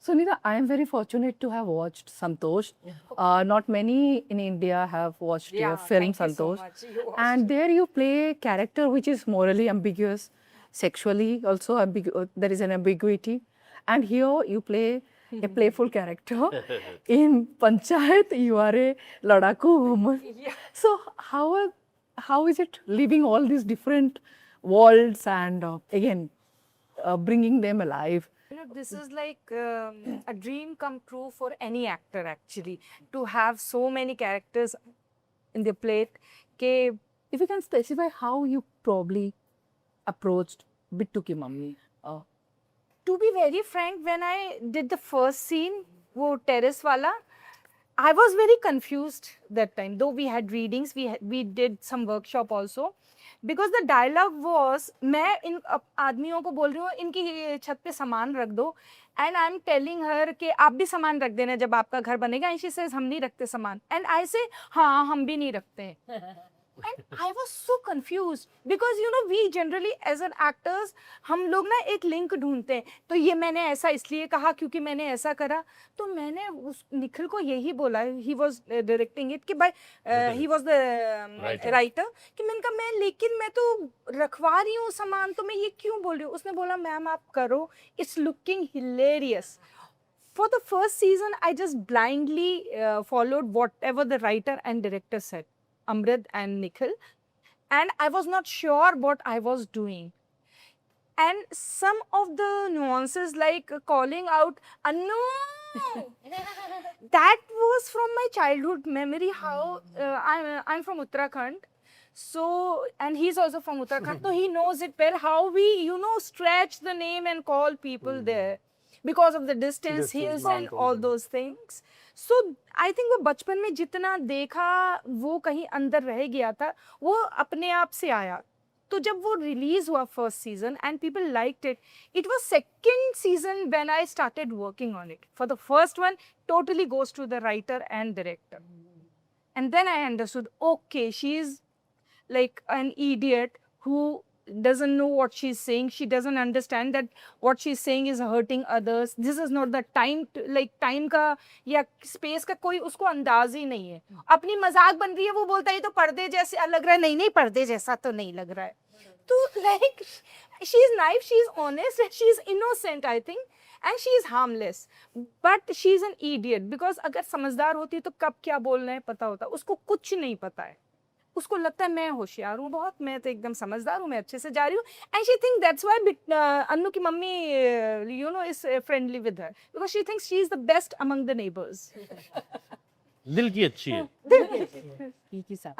Sunita, I am very fortunate to have watched Santosh. Not many in India have watched your film Santosh. And there you play a character which is morally ambiguous, sexually also there is an ambiguity. And here you play a playful character. In Panchayat, you are a Ladaku woman. So how is it living all these different worlds and again bringing them alive? You know, this is like a dream come true for any actor actually, to have so many characters in their plate. Ke, If you can specify how you probably approached Bittu Ki Mummy. to be very frank, when I did the first scene, wo terrace wala, I was very confused that time. Though we had readings, we did some workshop also. Because the dialogue was, मैं इन आदमियों को बोल रही हूँ इनकी छत पे सामान रख दो, and I'm telling her कि आप भी सामान रख देना जब आपका घर बनेगा, and she says हम नहीं रखते सामान, and I say हाँ हम भी नहीं रखते हैं. And I was so confused because you know we generally as an actors हम लोग ना एक लिंक ढूंढते हैं. तो ये मैंने ऐसा इसलिए कहा क्योंकि मैंने ऐसा करा. तो मैंने उस निखिल को यही बोला, he was directing it कि भाई he was the writer कि मैंने कहा मैं लेकिन मैं तो रखवा रही हूँ सामान, तो मैं ये क्यों बोल रही हूँ. उसने बोला मैम आप करो, it's looking hilarious. For the first season, I just blindly followed whatever the writer and director said, Amrit and Nikhil, and I was not sure what I was doing. And some of the nuances like calling out, Anu, that was from my childhood memory, how I'm from Uttarakhand. So, and he's also from Uttarakhand, so he knows it well, how we, you know, stretch the name and call people there because of the distance, hills and all those things. So, I think वो बचपन में जितना देखा वो कहीं अंदर रह गया था, वो अपने आप से आया. तो जब वो रिलीज हुआ first season and people liked it, it was second season when I started working on it. For the first one totally goes to the writer and director. And then I understood, okay, she is like an idiot who doesn't know what she's saying. She doesn't understand that what she's saying is hurting others. This is not the time to, like time का या space का कोई उसको अंदाज ही नहीं है. अपनी मजाक बन रही है, वो बोलता है ये तो पर्दे जैसे लग रहा है. नहीं नहीं पर्दे जैसा तो नहीं लग रहा है. तो like she is naive, she is honest, and she is innocent, I think. And she is harmless, but she is an idiot because अगर समझदार होती तो कब क्या बोलना है पता होता. उसको कुछ नहीं पता है. उसको लगता है मैं होशियार हूँ बहुत, मैं तो एकदम समझदार हूँ, मैं अच्छे से जा रही हूँ. And she think that's why Annu की mummy you know is friendly with her because she thinks she is the best among the neighbours. दिल की अच्छी है. ठीक है सर.